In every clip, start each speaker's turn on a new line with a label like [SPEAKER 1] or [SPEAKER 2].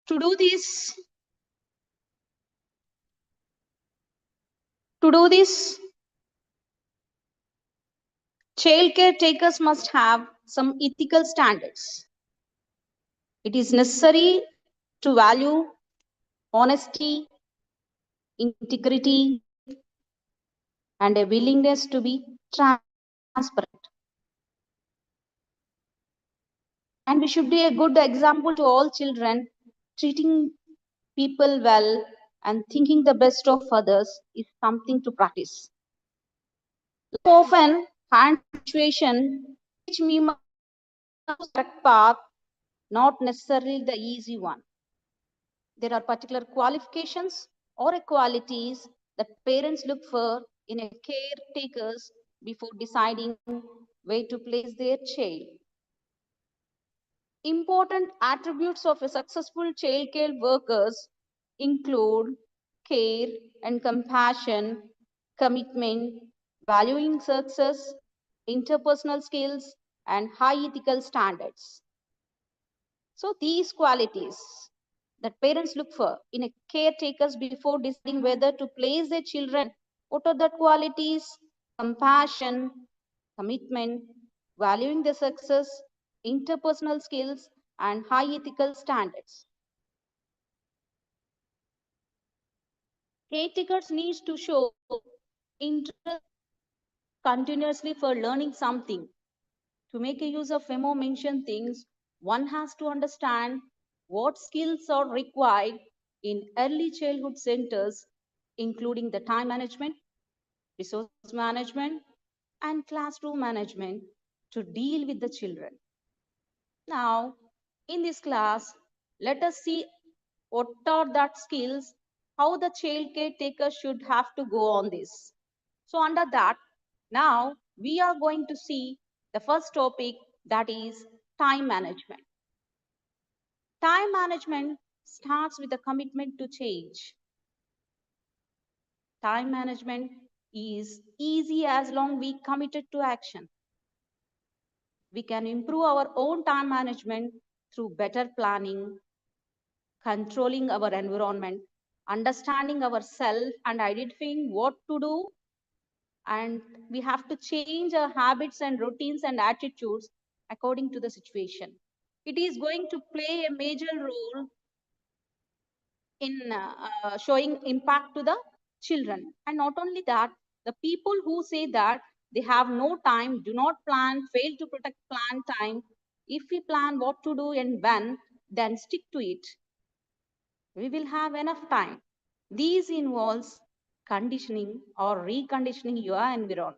[SPEAKER 1] To do this, child caretakers must have some ethical standards. It is necessary to value honesty, integrity, and a willingness to be transparent. And we should be a good example to all children. Treating people well and thinking the best of others is something to practice. Often, find situation which we must choose the correct path, not necessarily the easy one. There are particular qualifications or qualities that parents look for in a caretakers before deciding where to place their child. Important attributes of a successful child care workers include care and compassion, commitment, valuing success, interpersonal skills, and high ethical standards. So these qualities that parents look for in a caretakers before deciding whether to place their children. What are the qualities? Compassion, commitment, valuing the success, interpersonal skills, and high ethical standards. Caretakers need to show interest continuously for learning something. To make a use of memo mentioned things, one has to understand what skills are required in early childhood centers, including the time management, resource management, and classroom management to deal with the children. Now, in this class, let us see what are that skills, how the child caretaker should have to go on this. So under that, now we are going to see the first topic, that is time management. Time management starts with a commitment to change. Time management is easy as long we committed to action. We can improve our own time management through better planning, controlling our environment, understanding ourselves and identifying what to do. And we have to change our habits and routines and attitudes according to the situation. It is going to play a major role in showing impact to the children. And not only that, the people who say that they have no time, do not plan, fail to protect plan time. If we plan what to do and when, then stick to it. We will have enough time. These involves conditioning or reconditioning your environment.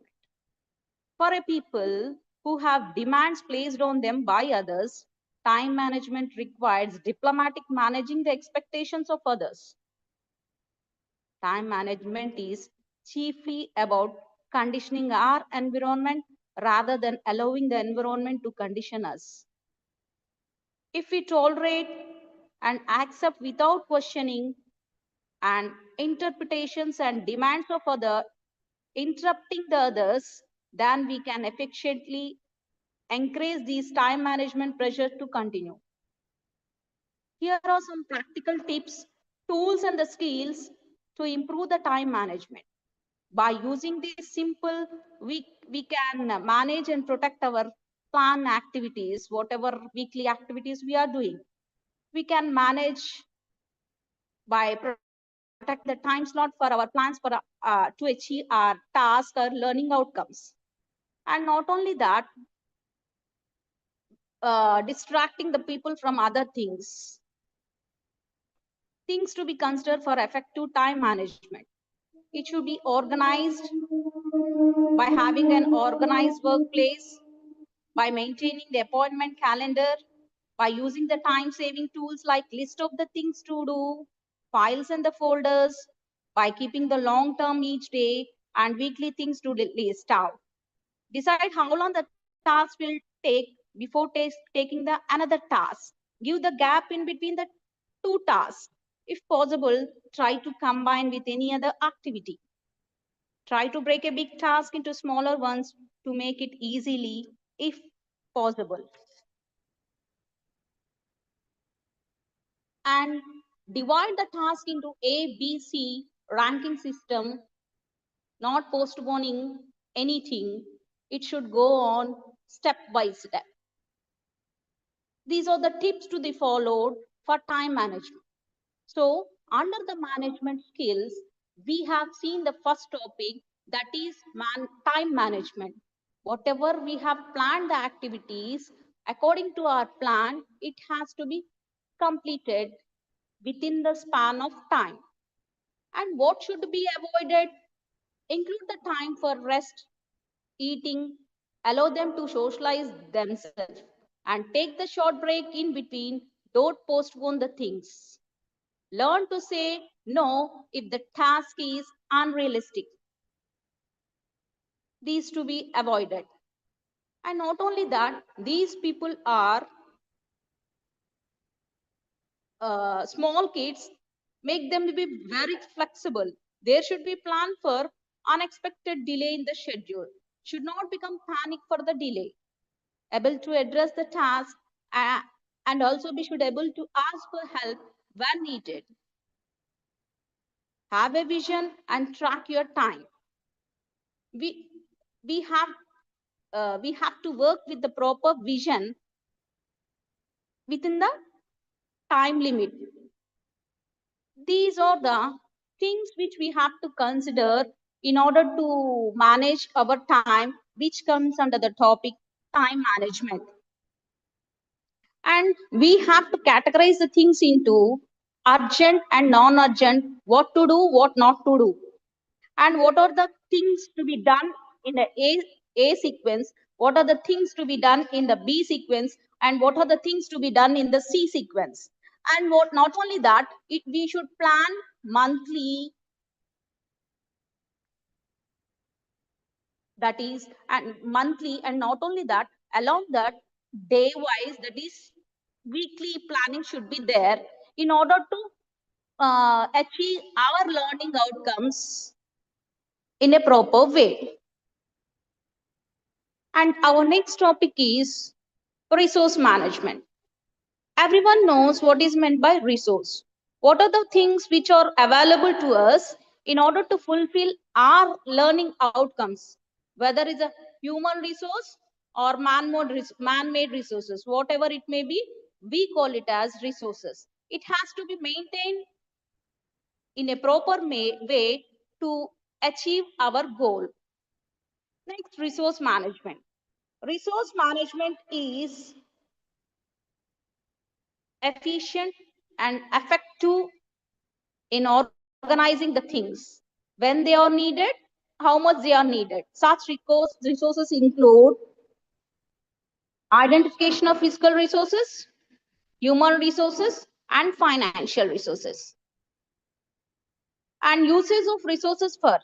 [SPEAKER 1] For a people who have demands placed on them by others, time management requires diplomatic managing the expectations of others. Time management is chiefly about conditioning our environment rather than allowing the environment to condition us. If we tolerate and accept without questioning and interpretations and demands of others, interrupting the others, then we can efficiently encourage these time management pressure to continue. Here are some practical tips, tools, and the skills to improve the time management. By using these simple, we can manage and protect our plan activities, whatever weekly activities we are doing. We can manage by protect the time slot for our plans for to achieve our task or learning outcomes. And not only that, distracting the people from other things. Things to be considered for effective time management. It should be organized by having an organized workplace, by maintaining the appointment calendar, by using the time-saving tools like list of the things to do, files and the folders, by keeping the long term each day and weekly things to list out. Decide how long the task will take before taking the another task. Give the gap in between the two tasks. If possible, try to combine with any other activity. Try to break a big task into smaller ones to make it easily, if possible. and divide the task into A, B, C ranking system, not postponing anything. It should go on step by step. These are the tips to be followed for time management. So, under the management skills, we have seen the first topic, that is time management. Whatever we have planned the activities, according to our plan, it has to be completed within the span of time. And what should be avoided? Include the time for rest, eating, allow them to socialize themselves, and take the short break in between. Don't postpone the things. Learn to say no if the task is unrealistic. These to be avoided. And not only that, these people are small kids, make them to be very flexible. There should be plan for unexpected delay in the schedule. Should not become panic for the delay. Able to address the task and also be should able to ask for help when needed. Have a vision and track your time. We we have we have to work with the proper vision within the time limit. These are the things which we have to consider in order to manage our time, which comes under the topic time management. And we have to categorize the things into urgent and non-urgent, what to do, what not to do, and what are the things to be done in the A sequence, what are the things to be done in the B sequence, and what are the things to be done in the C sequence. And what not only that, we should plan monthly, that is, and monthly, and not only that, along that day wise, that is weekly planning should be there in order to achieve our learning outcomes in a proper way. And our next topic is resource management. Everyone knows what is meant by resource. What are the things which are available to us in order to fulfill our learning outcomes, whether it's a human resource or man-made resources, whatever it may be, we call it as resources. It has to be maintained in a proper way to achieve our goal. Next, resource management. Resource management is efficient and effective in organizing the things when they are needed, how much they are needed. Such resources include identification of physical resources, human resources, and financial resources. And usage of resources for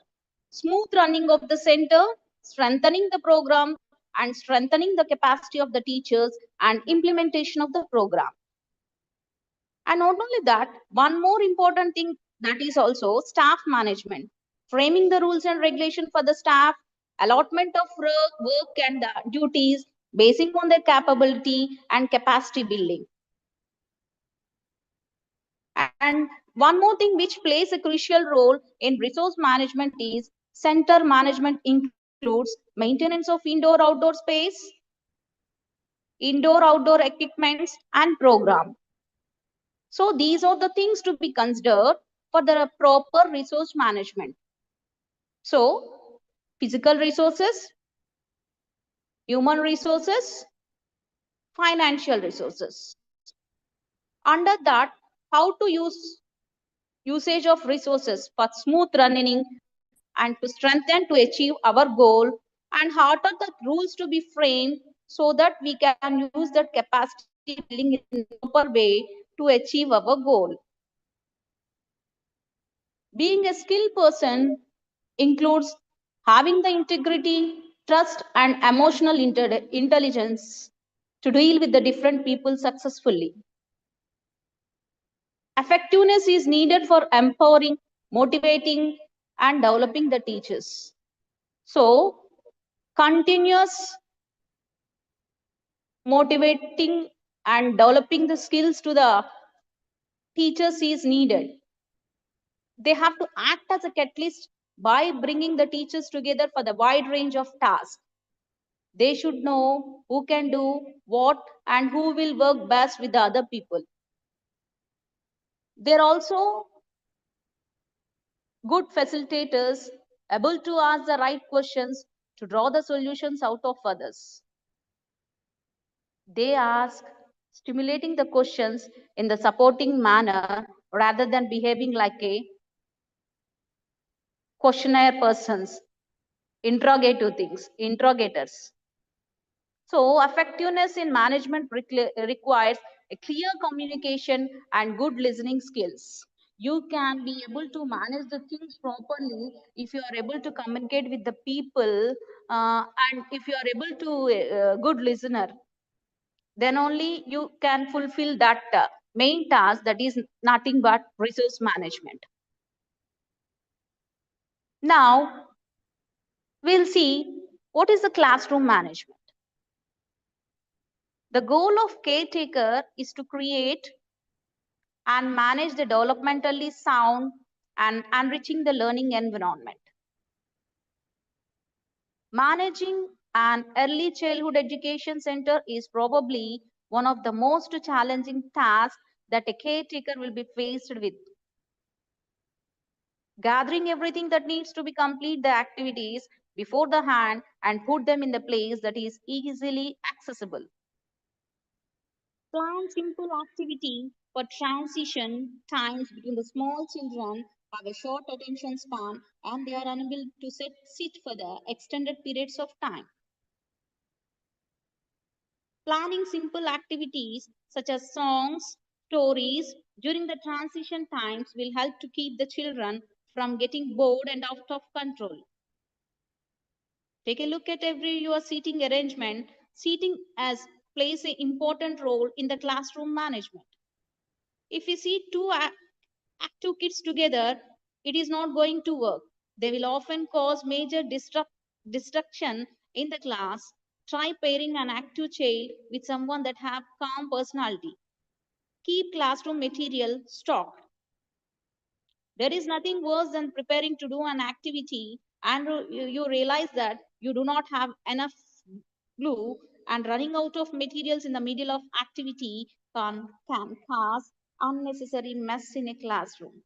[SPEAKER 1] smooth running of the center, strengthening the program, and strengthening the capacity of the teachers and implementation of the program. And not only that, one more important thing, that is also staff management, framing the rules and regulation for the staff, allotment of work and duties, basing on their capability and capacity building. And one more thing which plays a crucial role in resource management is center management includes maintenance of indoor-outdoor space, indoor-outdoor equipments, and program. So these are the things to be considered for the proper resource management. So physical resources, human resources, financial resources. Under that, how to use usage of resources for smooth running and to strengthen to achieve our goal, and how are the rules to be framed so that we can use that capacity building in a proper way to achieve our goal. Being a skilled person includes having the integrity, trust, and emotional intelligence to deal with the different people successfully. Effectiveness is needed for empowering, motivating, and developing the teachers. So, continuous motivating and developing the skills to the teachers is needed. They have to act as a catalyst by bringing the teachers together for the wide range of tasks. They should know who can do what and who will work best with the other people. They're also good facilitators, able to ask the right questions to draw the solutions out of others. They ask stimulating the questions in the supporting manner rather than behaving like a questionnaire persons, interrogators. So, effectiveness in management requires a clear communication and good listening skills. You can be able to manage the things properly if you are able to communicate with the people and if you are able to good listener. Then only you can fulfill that main task, that is nothing but resource management. Now, we'll see what is the classroom management. The goal of caretaker is to create and manage the developmentally sound and enriching the learning environment. Managing an early childhood education center is probably one of the most challenging tasks that a caretaker will be faced with. Gathering everything that needs to be complete the activities before the hand and put them in the place that is easily accessible. Plan simple activity for transition times between the small children have a short attention span and they are unable to sit for the extended periods of time. Planning simple activities such as songs, stories during the transition times will help to keep the children from getting bored and out of control. Take a look at every your seating arrangement. Seating as plays an important role in the classroom management. If we see two active kids together, it is not going to work. They will often cause major destruction in the class. Try pairing an active child with someone that have calm personality. Keep classroom material stocked. There is nothing worse than preparing to do an activity and you realize that you do not have enough glue and running out of materials in the middle of activity can cause unnecessary mess in a classroom.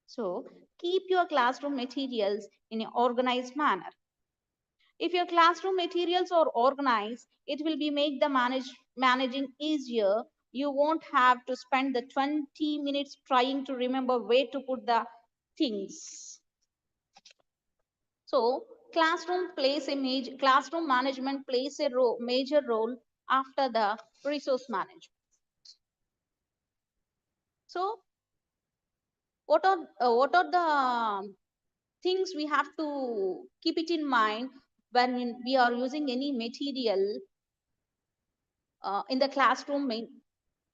[SPEAKER 1] So keep your classroom materials in an organized manner. If your classroom materials are organized, it will be make the managing easier. You won't have to spend the 20 minutes trying to remember where to put the things. So classroom management plays a major role after the resource management. So what are the things we have to keep it in mind when we are using any material in the classroom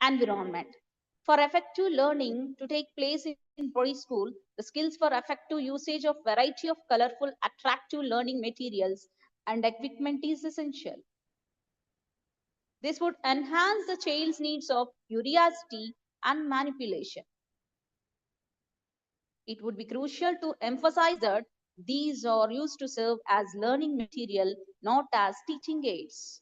[SPEAKER 1] environment? For effective learning to take place in preschool, the skills for effective usage of variety of colorful, attractive learning materials and equipment is essential. This would enhance the child's needs of curiosity and manipulation. It would be crucial to emphasize that these are used to serve as learning material, not as teaching aids.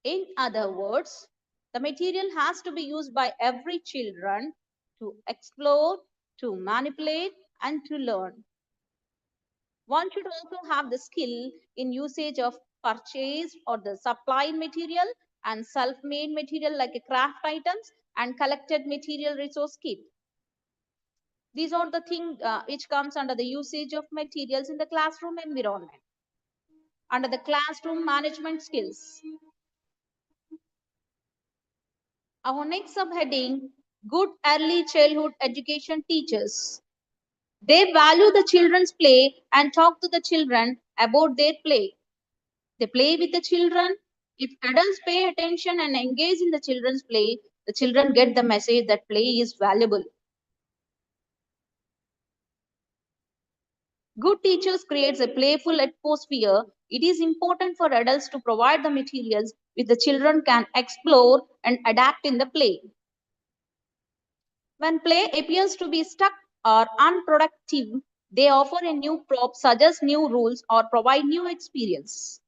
[SPEAKER 1] In other words, the material has to be used by every children to explore, to manipulate, and to learn. One should also have the skill in usage of purchased or the supplied material and self-made material like a craft items and collected material resource kit. These are the things which comes under the usage of materials in the classroom environment. Under the classroom management skills. Our next subheading, good early childhood education teachers. They value the children's play and talk to the children about their play. They play with the children. If adults pay attention and engage in the children's play, the children get the message that play is valuable. Good teachers creates a playful atmosphere. It is important for adults to provide the materials which the children can explore and adapt in the play. When play appears to be stuck or unproductive, they offer a new prop, suggest new rules, or provide new experience.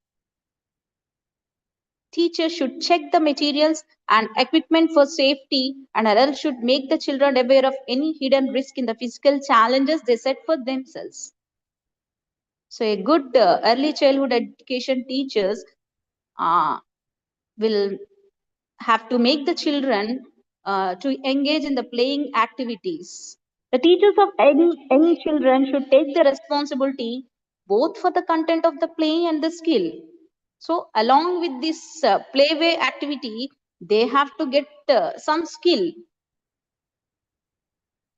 [SPEAKER 1] Teachers should check the materials and equipment for safety, and adults should make the children aware of any hidden risk in the physical challenges they set for themselves. So, a good early childhood education teachers uh, will have to make the children to engage in the playing activities. The teachers of any young children should take the responsibility both for the content of the play and the skill. So, along with this playway activity, they have to get some skill,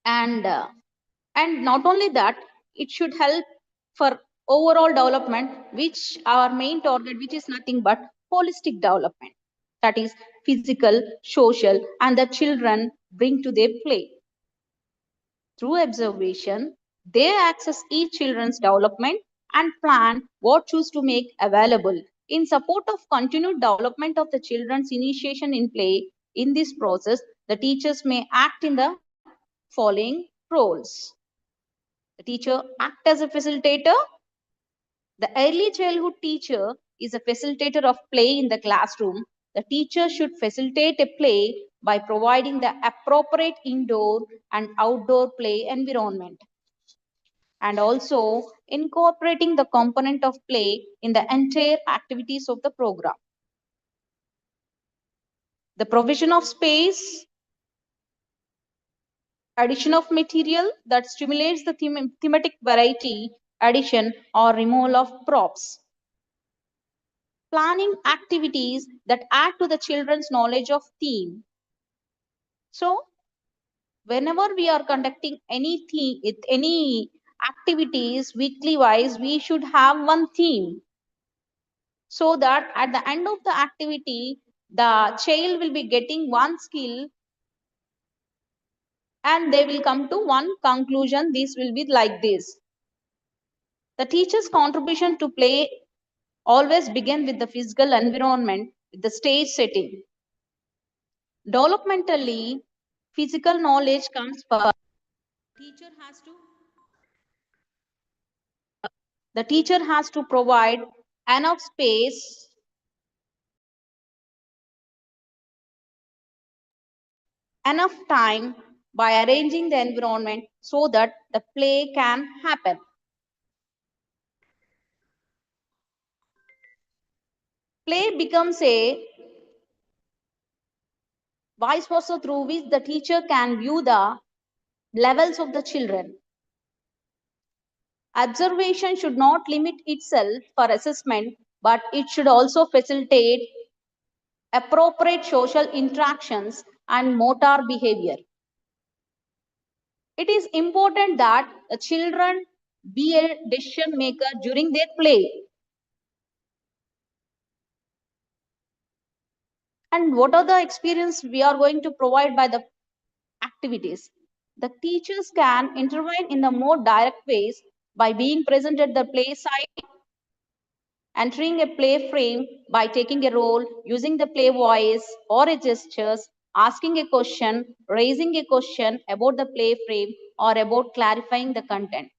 [SPEAKER 1] and not only that, it should help for overall development, which our main target, which is nothing but holistic development. That is physical, social, and the children bring to their play. Through observation, they access each children's development and plan what choose to make available. In support of continued development of the children's initiation in play, in this process, the teachers may act in the following roles. The teacher act as a facilitator. The early childhood teacher is a facilitator of play in the classroom. The teacher should facilitate a play by providing the appropriate indoor and outdoor play environment, and also incorporating the component of play in the entire activities of the program. The provision of space, addition of material that stimulates the thematic variety, addition or removal of props. Planning activities that add to the children's knowledge of theme. So, whenever we are conducting any activities weekly wise, we should have one theme, so that at the end of the activity, the child will be getting one skill and they will come to one conclusion. This will be like this. The teacher's contribution to play always begin with the physical environment, with the stage setting. Developmentally, physical knowledge comes first. Teacher has to, the teacher has to provide enough space, enough time by arranging the environment so that the play can happen. Play becomes a vice versa through which the teacher can view the levels of the children. Observation should not limit itself for assessment, but it should also facilitate appropriate social interactions and motor behavior. It is important that the children be a decision maker during their play. And what are the experience we are going to provide by the activities? The teachers can intervene in the more direct ways by being present at the play site, entering a play frame by taking a role, using the play voice or a gestures, asking a question, raising a question about the play frame, or about clarifying the content.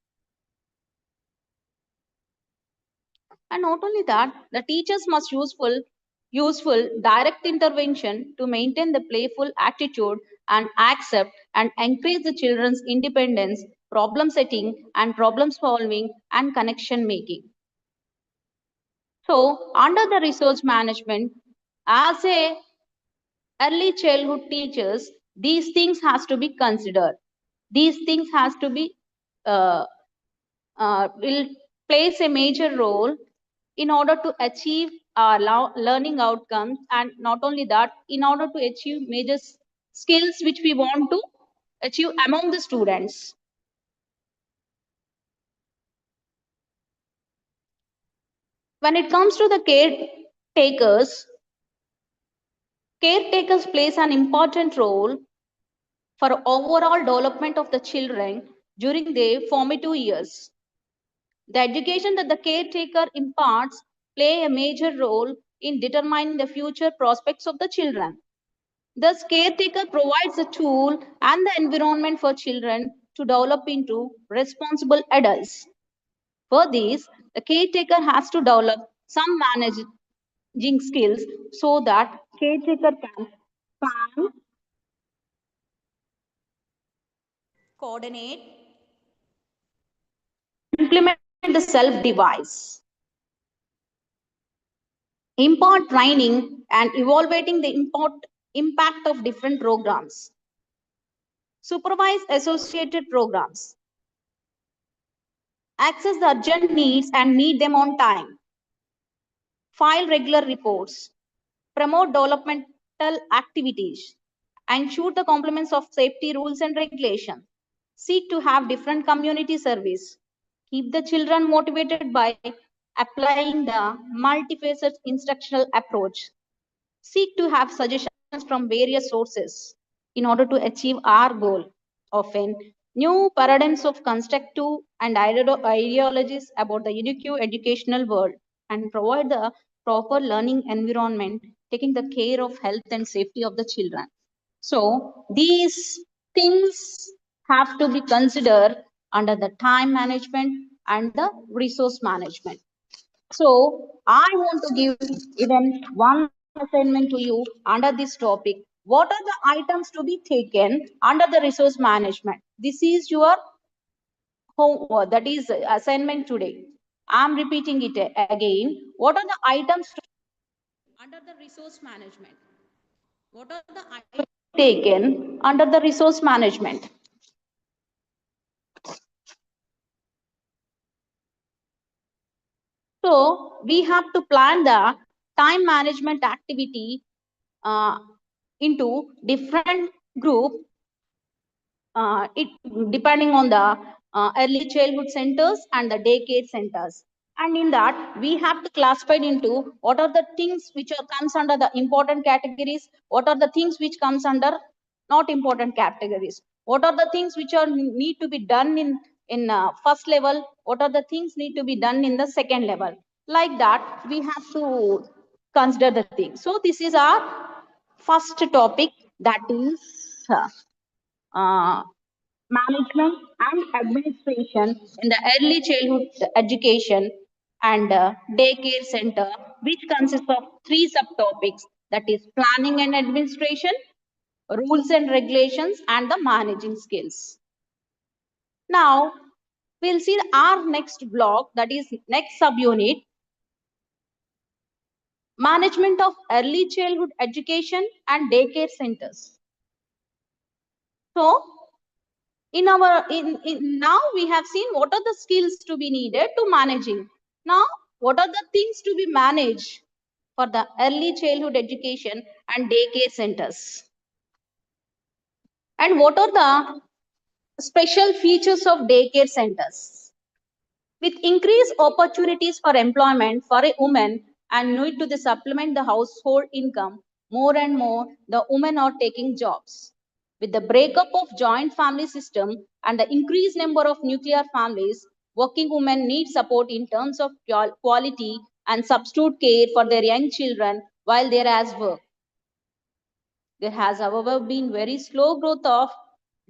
[SPEAKER 1] And not only that, the teachers must useful direct intervention to maintain the playful attitude and accept and encourage the children's independence, problem setting and problem solving and connection making. So, under the resource management, as a early childhood teachers, these things has to be considered. These things has to be uh, will plays a major role in order to achieve our learning outcomes, and not only that, in order to achieve major skills which we want to achieve among the students. When it comes to the caretakers plays an important role for overall development of the children during their formative years. The education that the caretaker imparts play a major role in determining the future prospects of the children. Thus, caretaker provides the tool and the environment for children to develop into responsible adults. For this, the caretaker has to develop some managing skills so that caretaker can plan, coordinate, implement the self-device, impart training, and evaluating the impact of different programs, supervise associated programs, access the urgent needs and meet them on time, file regular reports, promote developmental activities, ensure the complements of safety rules and regulations, seek to have different community service, keep the children motivated by applying the multifaceted instructional approach, seek to have suggestions from various sources in order to achieve our goal. Often, new paradigms of constructive and ideologies about the unique educational world and provide the proper learning environment, taking the care of health and safety of the children. So, these things have to be considered under the time management and the resource management. So I want to give even one assignment to you under this topic. What are the items to be taken under the resource management? This is your homework, that is assignment today. I'm repeating it again. What are the items under the resource management? What are the items taken under the resource management? So we have to plan the time management activity uh, into different group, it depending on the early childhood centers and the daycare centers. And in that, we have to classify into what are the things which are, comes under the important categories, what are the things which comes under not important categories, what are the things which are need to be done in first level, what are the things need to be done in the second level. Like that, we have to consider the things. So this is our first topic, that is uh, management and administration in the early childhood education and daycare center, which consists of three subtopics, that is planning and administration, rules and regulations, and the managing skills. Now, we'll see our next block, that is next subunit, management of early childhood education and daycare centers. So, in now we have seen what are the skills to be needed to managing. Now, what are the things to be managed for the early childhood education and daycare centers? And what are the special features of daycare centers? With increased opportunities for employment for a woman and need to supplement the household income, more and more the women are taking jobs. With the breakup of joint family system and the increased number of nuclear families, working women need support in terms of quality and substitute care for their young children while they are at work. There has, however, been very slow growth of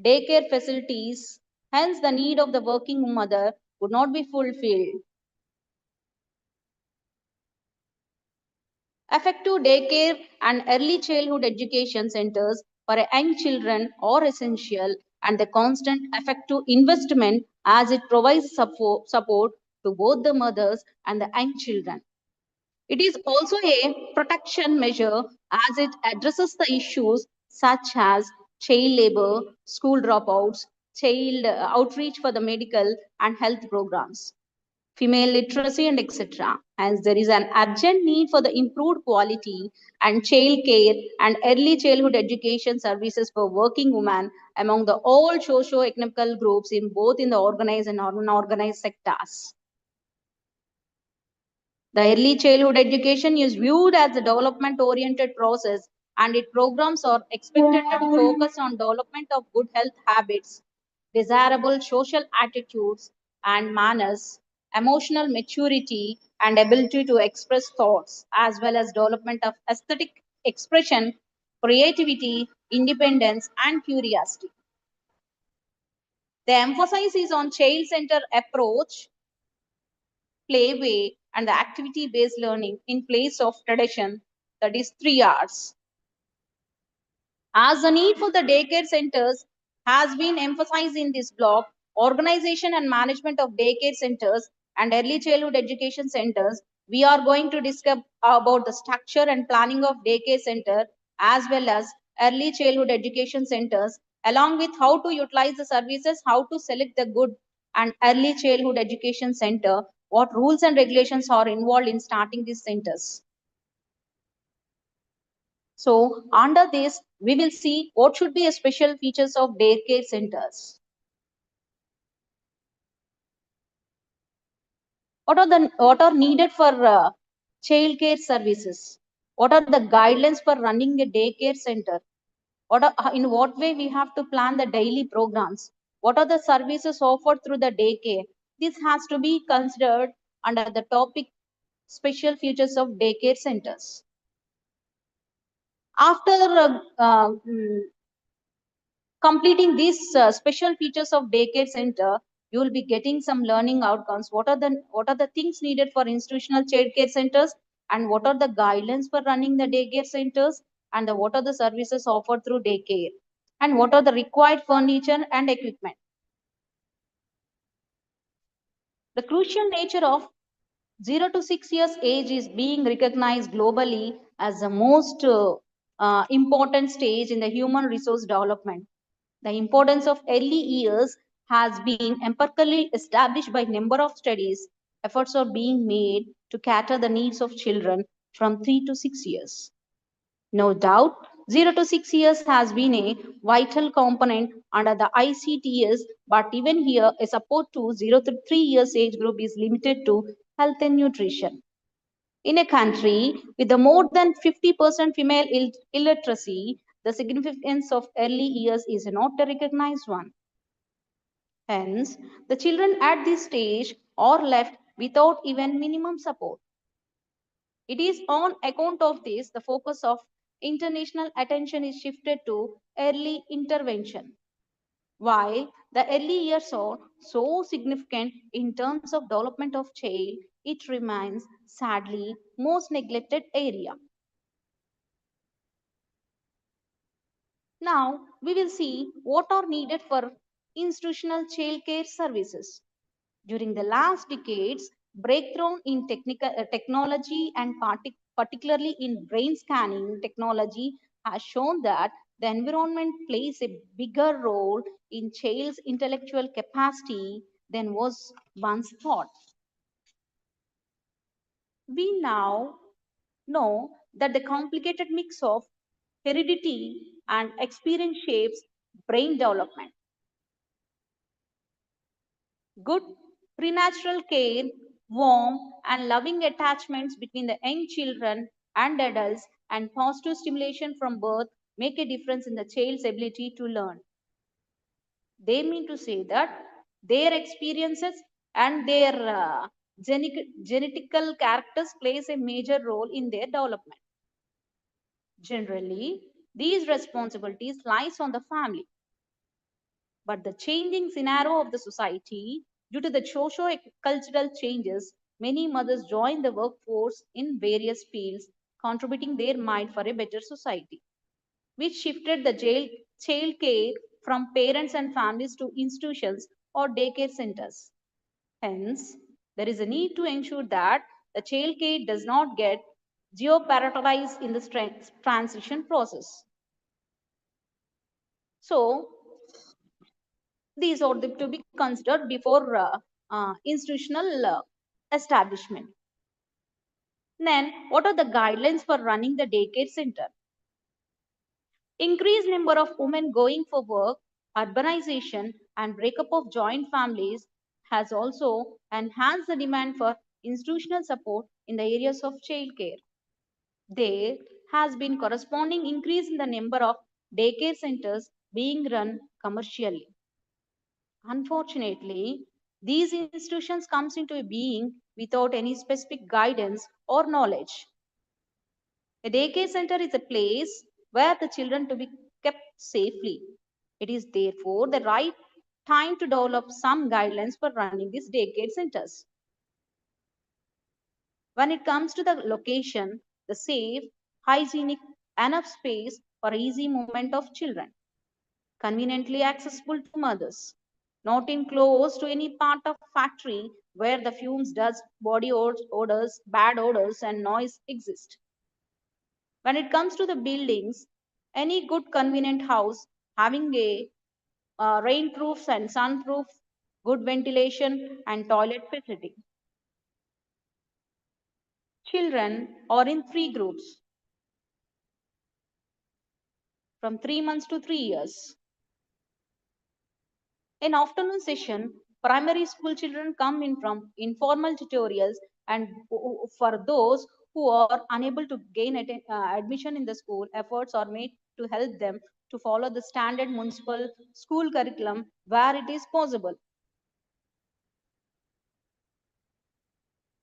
[SPEAKER 1] daycare facilities, hence the need of the working mother would not be fulfilled. Effective daycare and early childhood education centers for young children are essential, and the constant effective investment as it provides support to both the mothers and the young children. It is also a protection measure as it addresses the issues such as child labor, school dropouts, child outreach for the medical and health programs, female literacy, and etc. As there is an urgent need for the improved quality and child care and early childhood education services for working women among the all socio-economical groups in both in the organized and unorganized sectors. The early childhood education is viewed as a development oriented process, and its programs are expected to focus on development of good health habits, desirable social attitudes and manners, emotional maturity, and ability to express thoughts, as well as development of aesthetic expression, creativity, independence, and curiosity. The emphasis is on child-centered approach, playway, and the activity-based learning in place of tradition, that is 3 hours. As the need for the daycare centers has been emphasized in this block, organization and management of daycare centers and early childhood education centers, we are going to discuss about the structure and planning of daycare center as well as early childhood education centers, along with how to utilize the services, how to select the good and early childhood education center, what rules and regulations are involved in starting these centers. So under this, we will see what should be a special features of daycare centers. What are needed for child care services? What are the guidelines for running a daycare center? In what way we have to plan the daily programs? What are the services offered through the daycare? This has to be considered under the topic special features of daycare centers. After completing these special features of daycare center, you will be getting some learning outcomes. What are the things needed for institutional child care centers, and what are the guidelines for running the daycare centers, and what are the services offered through daycare, and what are the required furniture and equipment. The crucial nature of 0 to 6 years age is being recognized globally as the most important stage in the human resource development. The importance of early years has been empirically established by a number of studies. Efforts are being made to cater the needs of children from 3 to 6 years. No doubt, 0 to 6 years has been a vital component under the ICTS, but even here, a support to 0 to 3 years age group is limited to health and nutrition. In a country with a more than 50% female illiteracy, the significance of early years is not a recognized one. Hence, the children at this stage are left without even minimum support. It is on account of this the focus of international attention is shifted to early intervention. While the early years are so significant in terms of development of child, it remains sadly most neglected area. Now we will see what are needed for institutional child care services. During the last decades, breakthrough in technology and particularly in brain scanning technology has shown that the environment plays a bigger role in child's intellectual capacity than was once thought. We now know that the complicated mix of heredity and experience shapes brain development. Good prenatal care, warm and loving attachments between the young children and adults, and positive stimulation from birth make a difference in the child's ability to learn. They mean to say that their experiences and their genetical characters plays a major role in their development. Generally, these responsibilities lies on the family. But the changing scenario of the society, due to the socio-cultural changes, many mothers join the workforce in various fields, contributing their mind for a better society, which shifted the child care from parents and families to institutions or daycare centers. Hence, there is a need to ensure that the child care does not get jeopardized in the transition process. So, these are to be considered before institutional establishment. Then, what are the guidelines for running the daycare center? Increased number of women going for work, urbanization, and breakup of joint families has also enhanced the demand for institutional support in the areas of child care. There has been corresponding increase in the number of daycare centers being run commercially. Unfortunately, these institutions comes into being without any specific guidance or knowledge. A daycare center is a place where the children to be kept safely. It is therefore the right time to develop some guidelines for running these daycare centers. When it comes to the location, the safe, hygienic, enough space for easy movement of children, conveniently accessible to mothers, not in close to any part of factory where the fumes, dust, body odors, bad odors, and noise exist. When it comes to the buildings, any good convenient house having a rainproof and sunproof, good ventilation, and toilet facility. Children are in three groups from 3 months to 3 years. In afternoon session, primary school children come in from informal tutorials, and for those who are unable to gain admission in the school, efforts are made to help them to follow the standard municipal school curriculum where it is possible.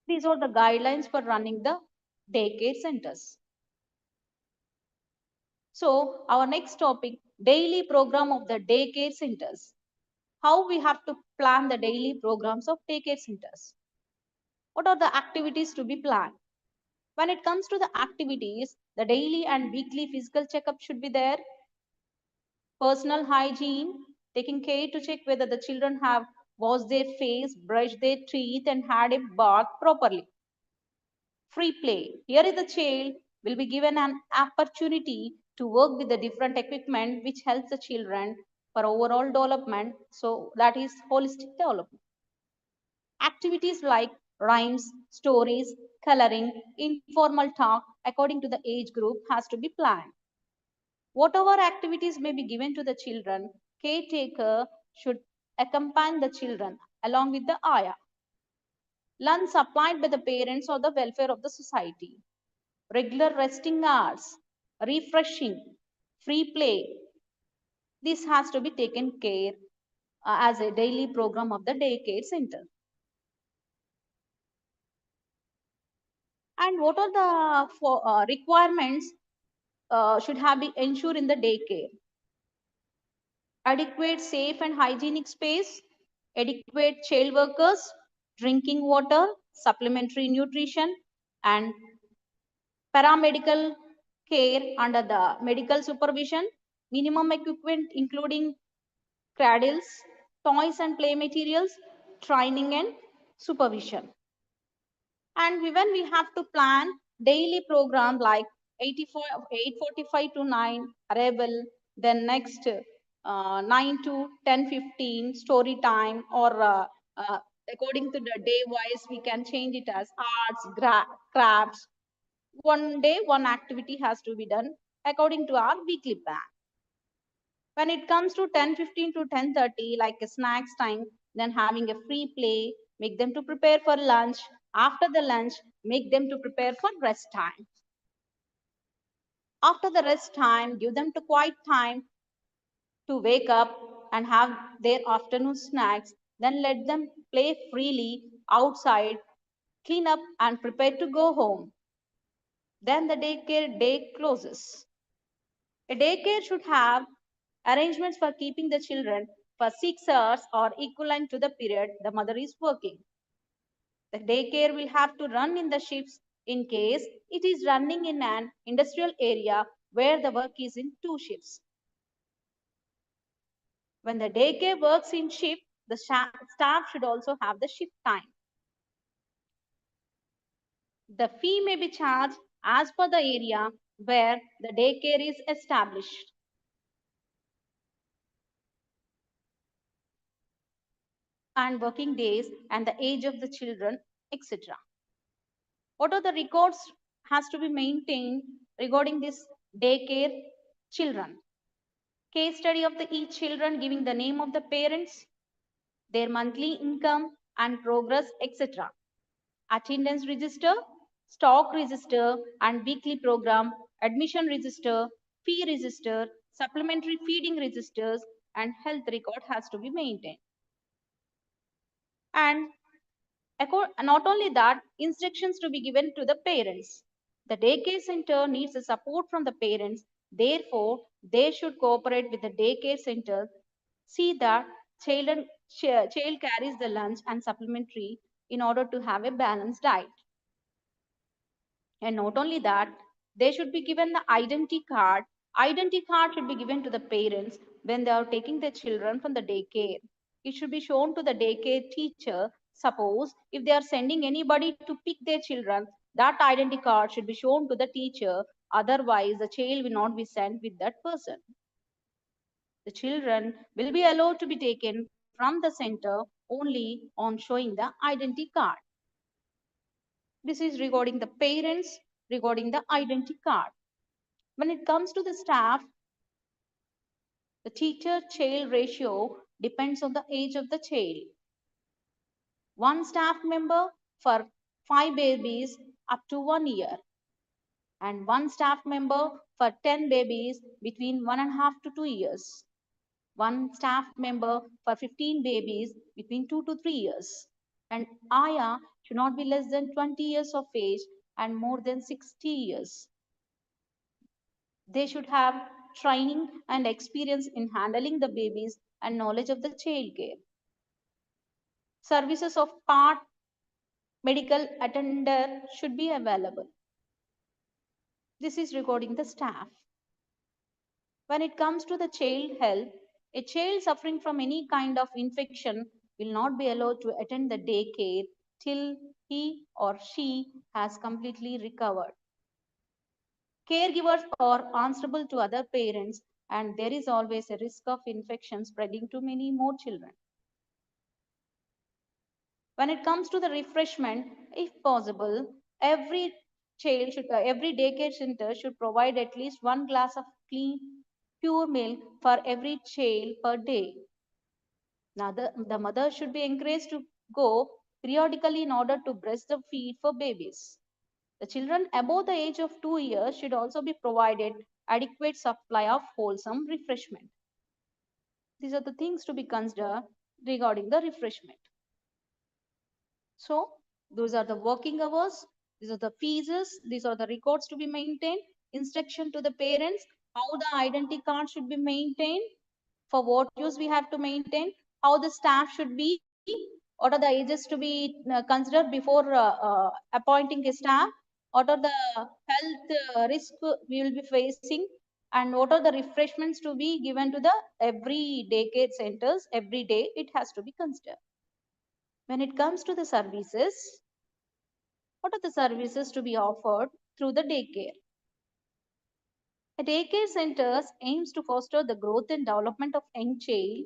[SPEAKER 1] These are the guidelines for running the daycare centers. So our next topic, daily program of the daycare centers. How we have to plan the daily programs of daycare centers. What are the activities to be planned? When it comes to the activities, the daily and weekly physical checkup should be there. Personal hygiene, taking care to check whether the children have washed their face, brushed their teeth, and had a bath properly. Free play. Here is the child will be given an opportunity to work with the different equipment which helps the children for overall development. So that is holistic development. Activities like rhymes, stories, coloring, informal talk according to the age group has to be planned. Whatever activities may be given to the children, caretaker should accompany the children along with the ayah. Lunch supplied by the parents or the welfare of the society. Regular resting hours, refreshing, free play. This has to be taken care as a daily program of the daycare center. And what are the requirements should have been ensured in the daycare? Adequate, safe, and hygienic space, adequate child workers, drinking water, supplementary nutrition, and paramedical care under the medical supervision, minimum equipment including cradles, toys and play materials, training and supervision. And when we have to plan daily program like 8:45 to 9 arrival, then next 9 to 10:15 story time, or according to the day wise we can change it as arts, crafts. One day one activity has to be done according to our weekly plan. When it comes to 10:15 to 10:30, like a snacks time, then having a free play, make them to prepare for lunch. After the lunch, make them to prepare for rest time. After the rest time, give them to quiet time to wake up and have their afternoon snacks. Then let them play freely outside, clean up and prepare to go home. Then the daycare day closes. A daycare should have arrangements for keeping the children for 6 hours or equivalent to the period the mother is working. The daycare will have to run in the shifts in case it is running in an industrial area where the work is in 2 shifts. When the daycare works in shift, the staff should also have the shift time. The fee may be charged as per the area where the daycare is established. And working days and the age of the children, etc. What are the records has to be maintained regarding this daycare children? Case study of the each children giving the name of the parents, their monthly income and progress, etc. Attendance register, stock register and weekly program, admission register, fee register, supplementary feeding registers, and health record has to be maintained. And not only that, instructions to be given to the parents. The daycare center needs the support from the parents Therefore, they should cooperate with the daycare center, see that child carries the lunch and supplementary in order to have a balanced diet. And not only that, they should be given the identity card. Identity card should be given to the parents when they are taking their children from the daycare. It should be shown to the daycare teacher. Suppose if they are sending anybody to pick their children, that identity card should be shown to the teacher. Otherwise, the child will not be sent with that person. The children will be allowed to be taken from the center only on showing the identity card. This is regarding the parents, regarding the identity card. When it comes to the staff, the teacher-child ratio depends on the age of the child. One staff member for 5 babies up to 1 year, and one staff member for 10 babies between 1.5 to 2 years. One staff member for 15 babies between 2 to 3 years. And Aya should not be less than 20 years of age and more than 60 years. They should have training and experience in handling the babies and knowledge of the child care. Services of part medical attender should be available. This is regarding the staff. When it comes to the child health, a child suffering from any kind of infection will not be allowed to attend the daycare till he or she has completely recovered. Caregivers are answerable to other parents, and there is always a risk of infection spreading to many more children. When it comes to the refreshment, if possible, every daycare center should provide at least 1 glass of clean, pure milk for every child per day. Now, the mother should be encouraged to go periodically in order to breastfeed for babies. The children above the age of 2 years should also be provided adequate supply of wholesome refreshment. These are the things to be considered regarding the refreshment. So, those are the working hours, these are the fees, these are the records to be maintained, instruction to the parents, how the identity card should be maintained, for what use we have to maintain, how the staff should be, what are the ages to be considered before appointing a staff, what are the health risk we will be facing, and what are the refreshments to be given to the every daycare centers every day, it has to be considered. When it comes to the services, what are the services to be offered through the daycare? A daycare center aims to foster the growth and development of young child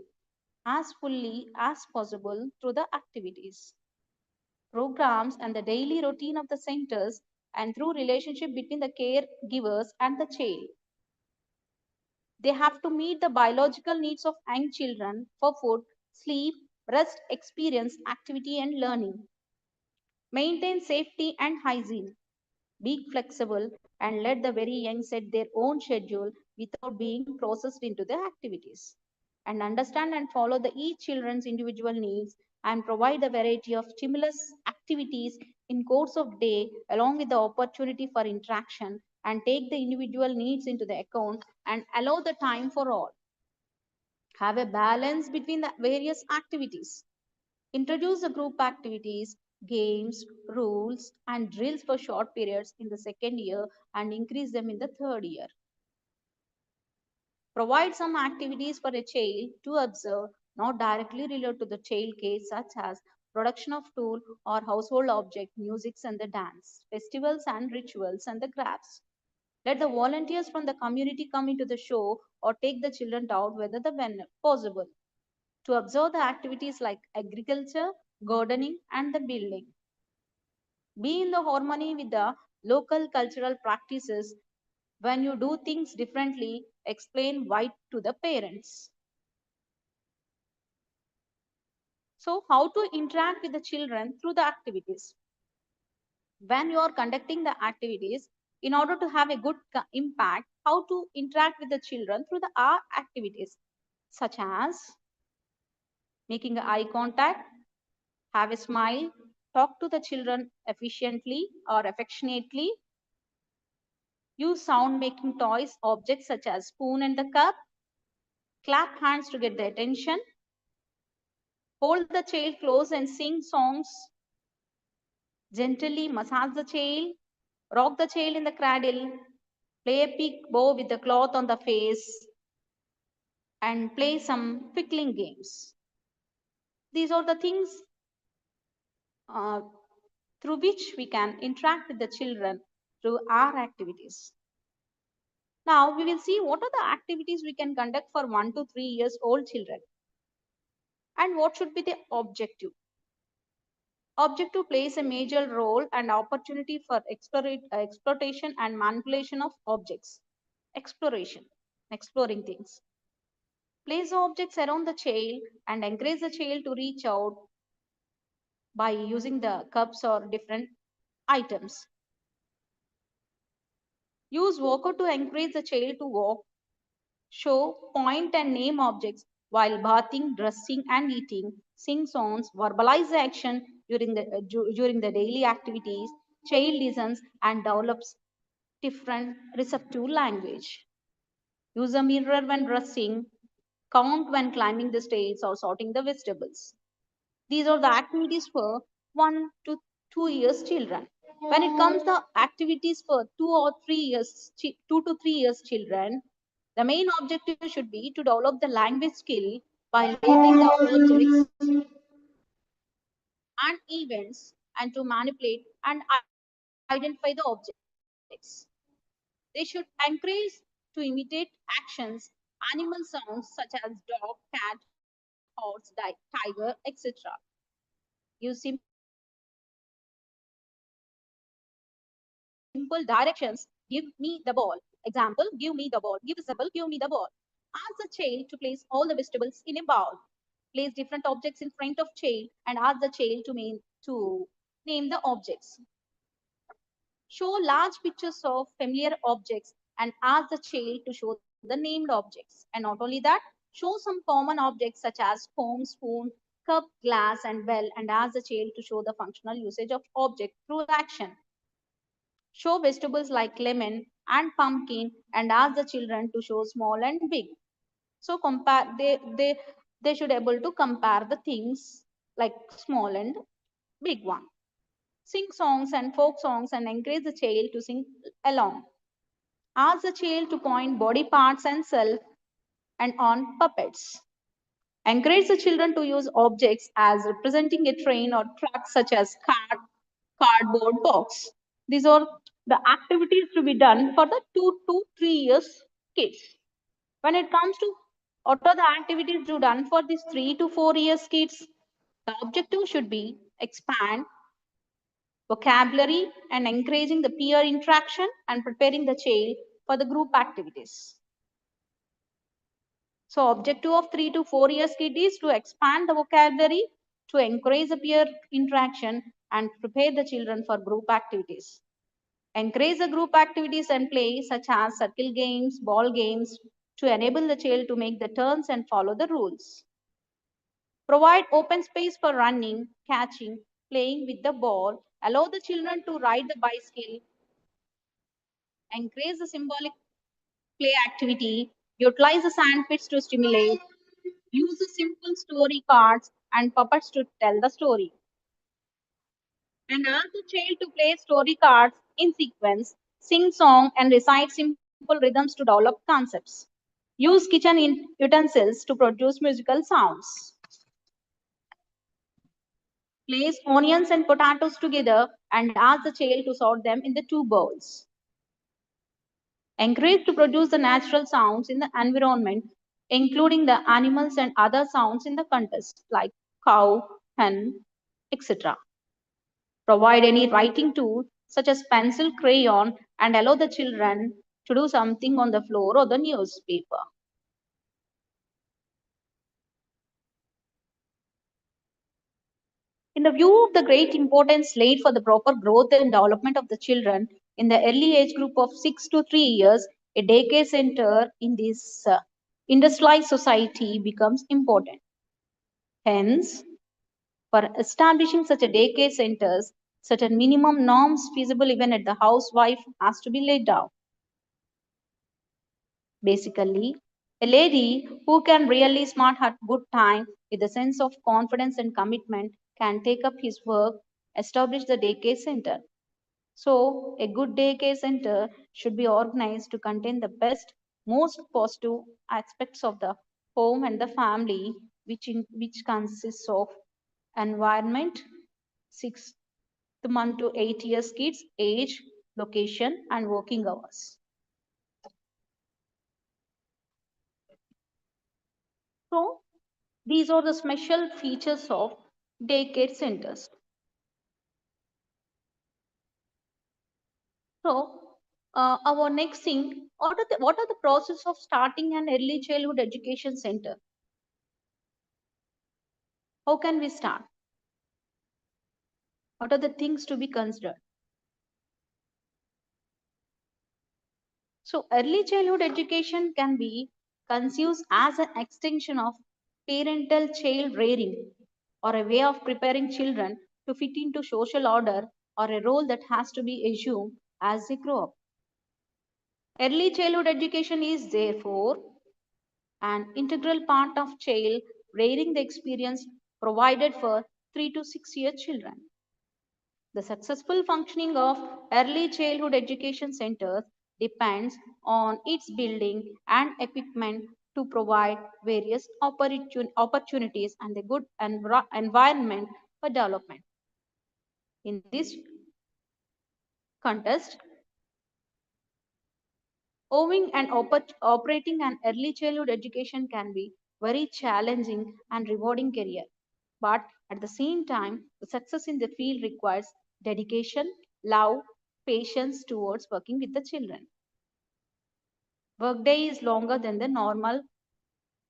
[SPEAKER 1] as fully as possible through the activities, programs, and the daily routine of the centers, and through relationship between the caregivers and the child. They have to meet the biological needs of young children for food, sleep, rest, experience, activity, and learning. Maintain safety and hygiene. Be flexible and let the very young set their own schedule without being processed into the activities. And understand and follow the each children's individual needs and provide a variety of stimulus activities in course of day along with the opportunity for interaction, and take the individual needs into the account and allow the time for all. Have a balance between the various activities. Introduce the group activities, games, rules, and drills for short periods in the second year and increase them in the third year. Provide some activities for a child to observe not directly related to the child case, such as production of tool or household object, musics and the dance, festivals and rituals and the crafts. Let the volunteers from the community come into the show or take the children out when possible to observe the activities like agriculture, gardening, and the building. Be in the harmony with the local cultural practices. When you do things differently, explain why to the parents. So, how to interact with the children through the activities? When you are conducting the activities, in order to have a good impact, how to interact with the children through the art activities, such as making eye contact, have a smile, talk to the children efficiently or affectionately, Use sound making toys, objects such as spoon and the cup. Clap hands to get the attention. Hold the child close and sing songs. Gently massage the child. Rock the child in the cradle. Play a peekaboo with the cloth on the face. And play some pickling games. These are the things uh, through which we can interact with the children through our activities. Now we will see what are the activities we can conduct for 1 to 3 years old children and what should be the objective. Objective plays a major role and opportunity for exploitation and manipulation of objects. Exploration, exploring things. Place objects around the child and encourage the child to reach out by using the cups or different items. Use walker to encourage the child to walk, show, point, and name objects while bathing, dressing, and eating. Sing songs, verbalize the action during the daily activities. Child listens and develops different receptive language. Use a mirror when dressing, count when climbing the stairs or sorting the vegetables. These are the activities for 1 to 2 years children. When it comes to activities for 2 to 3 years children, the main objective should be to develop the language skill by labeling the objects and events and to manipulate and identify the objects. They should encourage to imitate actions, animal sounds such as dog, cat, horse, tiger, etc. Use simple directions. Give me the ball. Example, give me the ball. Give the vegetable, give me the ball. Ask the child to place all the vegetables in a bowl. Place different objects in front of child and ask the child to name the objects. Show large pictures of familiar objects and ask the child to show the named objects. And not only that, show some common objects such as comb, spoon, cup, glass, and bell, and ask the child to show the functional usage of object through action. Show vegetables like lemon and pumpkin and ask the children to show small and big. So compare they should able to compare the things like small and big one. Sing songs and folk songs and encourage the child to sing along. Ask the child to point body parts and self and on puppets. Encourage the children to use objects as representing a train or truck such as cardboard box. These are the activities to be done for the 2 to 3 years kids. When it comes to what are the activities to done for these 3 to 4 years kids, the objective should be expand vocabulary and encouraging the peer interaction and preparing the child for the group activities. So objective of 3 to 4 years kid is to expand the vocabulary, to encourage the peer interaction and prepare the children for group activities. Encourage the group activities and play such as circle games, ball games to enable the child to make the turns and follow the rules. Provide open space for running, catching, playing with the ball. Allow the children to ride the bicycle. Encourage the symbolic play activity. Utilize the sandpits to stimulate. Use the simple story cards and puppets to tell the story. And ask the child to play story cards in sequence, sing song, and recite simple rhythms to develop concepts. Use kitchen utensils to produce musical sounds. Place onions and potatoes together and ask the child to sort them in the two bowls. Encourage to produce the natural sounds in the environment, including the animals and other sounds in the context, like cow, hen, etc. Provide any writing tool, such as pencil, crayon, and allow the children to do something on the floor or the newspaper. In the view of the great importance laid for the proper growth and development of the children in the early age group of 6 to 3 years, a daycare center in this industrialized society becomes important. Hence, for establishing such a daycare centers, certain minimum norms feasible even at the housewife has to be laid down. Basically, a lady who can really smart her good time with a sense of confidence and commitment can take up his work, establish the daycare center. So, a good daycare center should be organized to contain the best, most positive aspects of the home and the family, which consists of environment, 6th month to 8 years kids, age, location, and working hours. So, these are the special features of daycare centers. So, our next thing, what are the process of starting an early childhood education center? How can we start? What are the things to be considered? So, early childhood education can be conceived as an extension of parental child rearing or a way of preparing children to fit into social order or a role that has to be assumed as they grow up. Early childhood education is therefore an integral part of child rearing the experience provided for 3 to 6 year children. The successful functioning of early childhood education centers depends on its building and equipment to provide various opportunities and a good environment for development. In this context, owning and operating an early childhood education can be very challenging and rewarding career. But at the same time, the success in the field requires dedication, love, patience towards working with the children. Workday is longer than the normal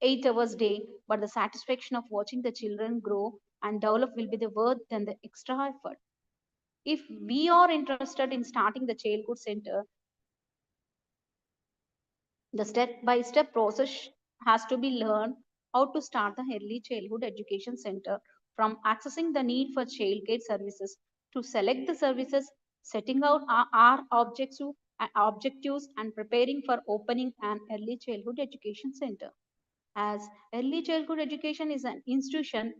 [SPEAKER 1] 8 hours day, but the satisfaction of watching the children grow and develop will be the worth than the extra effort. If we are interested in starting the childhood center, the step-by-step process has to be learned how to start the early childhood education center from accessing the need for childcare services to select the services, setting out our objectives and preparing for opening an early childhood education center. As early childhood education is an institution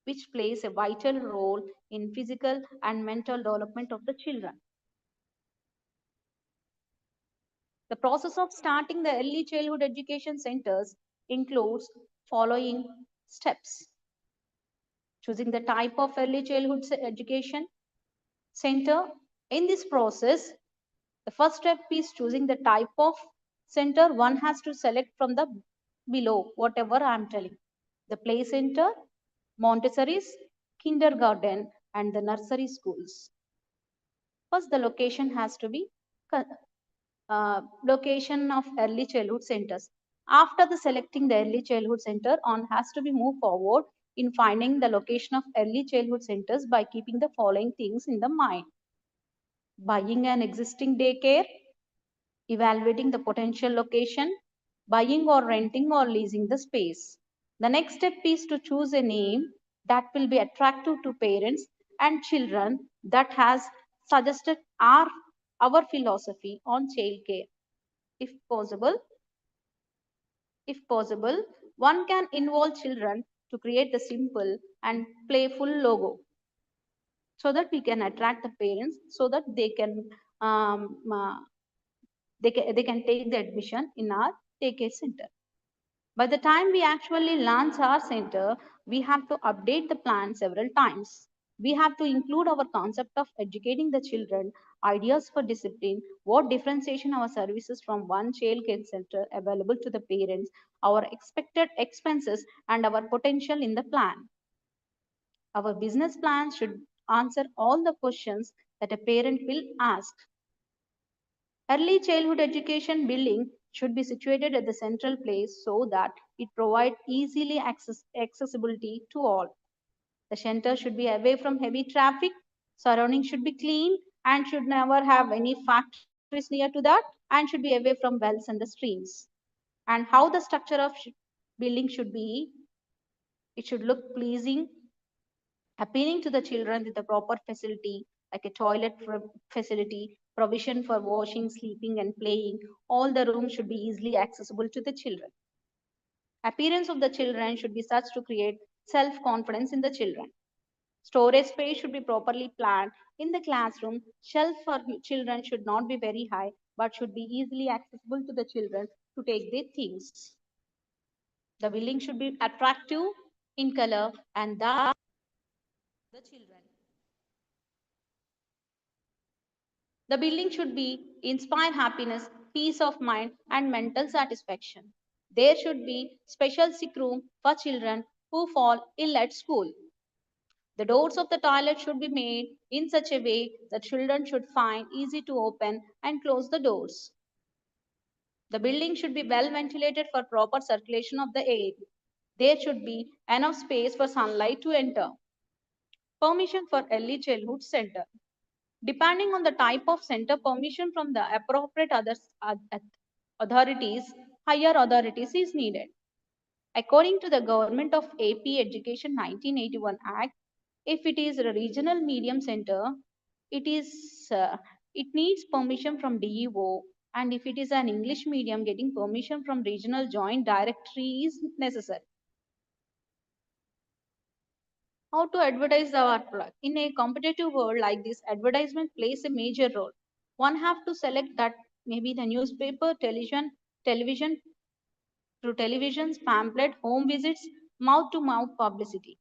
[SPEAKER 1] which plays a vital role in physical and mental development of the children. The process of starting the early childhood education centers includes following steps. Choosing the type of early childhood education center. In this process, the first step is choosing the type of center. One has to select from the below, whatever I am telling. The play center, Montessori's, kindergarten, and the nursery schools. First, the location has to be location of early childhood centers. After the selecting the early childhood center, on has to be moved forward in finding the location of early childhood centers by keeping the following things in the mind. Buying an existing daycare, evaluating the potential location, buying or renting or leasing the space. The next step is to choose a name that will be attractive to parents and children that has suggested our philosophy on childcare. If possible, if possible, one can involve children to create the simple and playful logo so that we can attract the parents so that um, uh, they can take the admission in our daycare center. By the time we actually launch our center, we have to update the plan several times. We have to include our concept of educating the children, ideas for discipline, what differentiation our services from one child care center available to the parents, our expected expenses, and our potential in the plan. Our business plan should answer all the questions that a parent will ask. Early childhood education building should be situated at the central place so that it provides easily accessibility to all. The center should be away from heavy traffic, surroundings should be clean and should never have any factories near to that and should be away from wells and the streams. And how the structure of building should be, it should look pleasing, appealing to the children with a proper facility like a toilet facility, provision for washing, sleeping, and playing. All the rooms should be easily accessible to the children. Appearance of the children should be such to create self-confidence in the children. Storage space should be properly planned in the classroom. Shelf for children should not be very high, but should be easily accessible to the children to take their things. The building should be attractive in color and the children. The building should be inspire happiness, peace of mind, and mental satisfaction. There should be special sick room for children who fall ill at school. The doors of the toilet should be made in such a way that children should find easy to open and close the doors. The building should be well ventilated for proper circulation of the air. There should be enough space for sunlight to enter. Permission for early childhood center. Depending on the type of center, permission from the appropriate authorities, higher authorities is needed. According to the Government of AP Education 1981 Act, if it is a regional medium center, it is it needs permission from DEO, and if it is an English medium, getting permission from regional joint directory is necessary. How to advertise our product? In a competitive world like this, advertisement plays a major role. One have to select that maybe the newspaper, television through televisions, pamphlet, home visits, mouth to mouth publicity.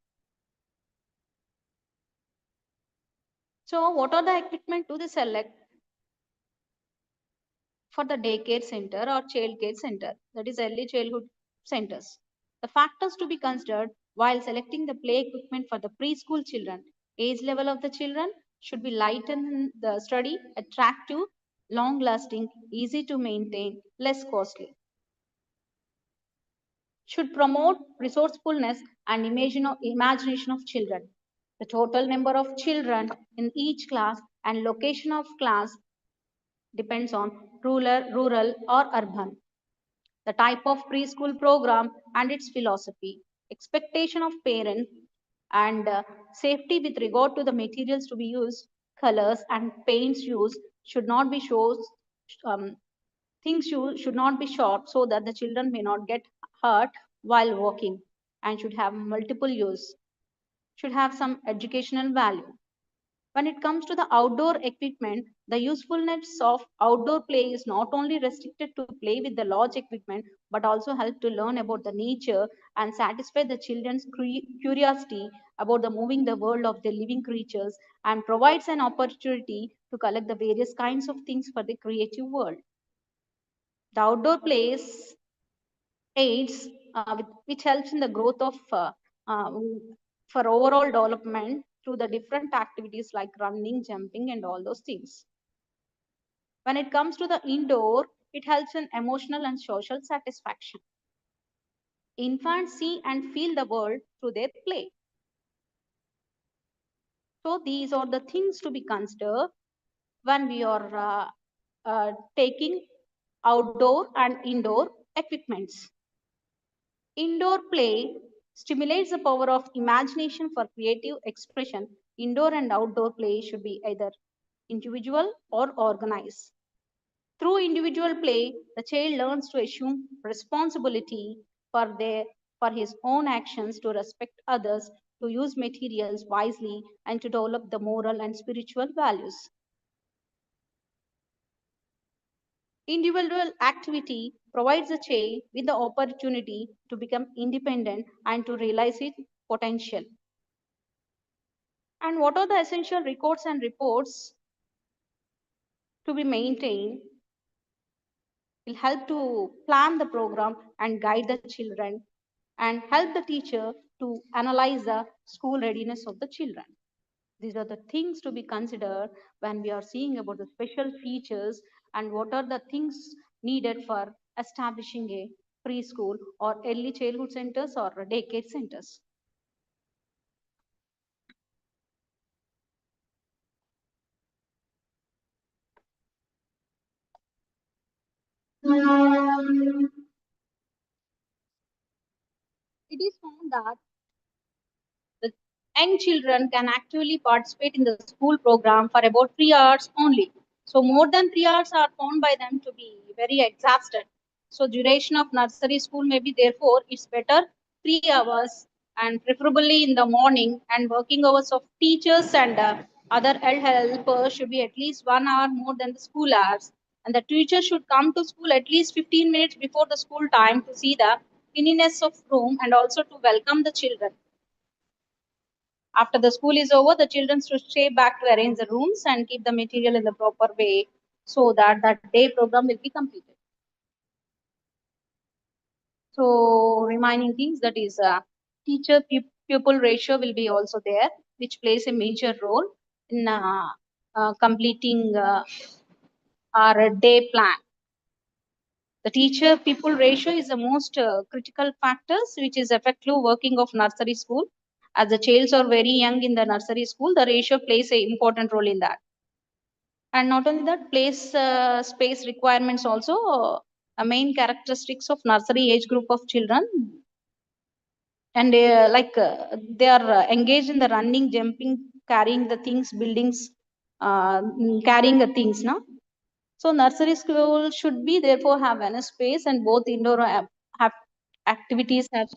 [SPEAKER 1] So what are the equipment to the select for the daycare center or child care center, that is early childhood centers? The factors to be considered while selecting the play equipment for the preschool children. Age level of the children should be light in the study, attractive, long lasting, easy to maintain, less costly. Should promote resourcefulness and imagination of children. The total number of children in each class and location of class depends on rural or urban. The type of preschool program and its philosophy, expectation of parents, and safety with regard to the materials to be used, colors and paints used should not be um, should not be short so that the children may not get hurt while walking, and should have multiple use, should have some educational value. When it comes to the outdoor equipment, the usefulness of outdoor play is not only restricted to play with the large equipment, but also help to learn about the nature and satisfy the children's curiosity about the moving the world of the living creatures, and provides an opportunity to collect the various kinds of things for the creative world. The outdoor plays aids, which helps in the growth of uh, for overall development through the different activities like running, jumping, and all those things. When it comes to the indoor, it helps in emotional and social satisfaction. Infants see and feel the world through their play. So these are the things to be considered when we are taking outdoor and indoor equipments. Indoor play stimulates the power of imagination for creative expression. Indoor and outdoor play should be either individual or organized. Through individual play, the child learns to assume responsibility for for his own actions, to respect others, to use materials wisely, and to develop the moral and spiritual values. Individual activity provides a child with the opportunity to become independent and to realize its potential. And what are the essential records and reports to be maintained will help to plan the program and guide the children and help the teacher to analyze the school readiness of the children. These are the things to be considered when we are seeing about the special features and what are the things needed for establishing a preschool or early childhood centers or daycare centers. It is found that the young children can actively participate in the school program for about 3 hours only. So more than 3 hours are found by them to be very exhausted. So duration of nursery school may be therefore it's better 3 hours and preferably in the morning, and working hours of teachers and other helpers should be at least 1 hour more than the school hours. And the teacher should come to school at least 15 minutes before the school time to see the cleanliness of room and also to welcome the children. After the school is over, the children should stay back to arrange the rooms and keep the material in the proper way so that that day program will be completed. So remaining things, that is teacher pupil ratio will be also there, which plays a major role in completing our day plan. The teacher pupil ratio is the most critical factors which is effective working of nursery school. As the children are very young in the nursery school, the ratio plays an important role in that. And not only that, place space requirements also a main characteristics of nursery age group of children. And they are engaged in the running, jumping, carrying the things, buildings, carrying the things. No, so nursery school should be therefore have enough space, and both indoor have activities have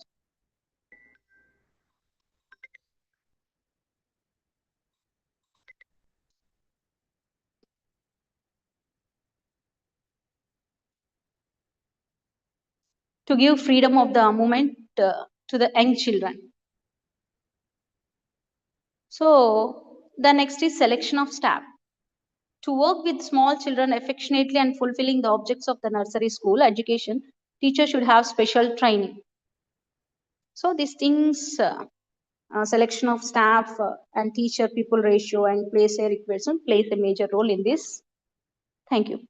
[SPEAKER 1] to give freedom of the movement to the young children. So the next is selection of staff. To work with small children affectionately and fulfilling the objects of the nursery school education, teachers should have special training. So these things, selection of staff and teacher people ratio and place a requirement plays a major role in this. Thank you.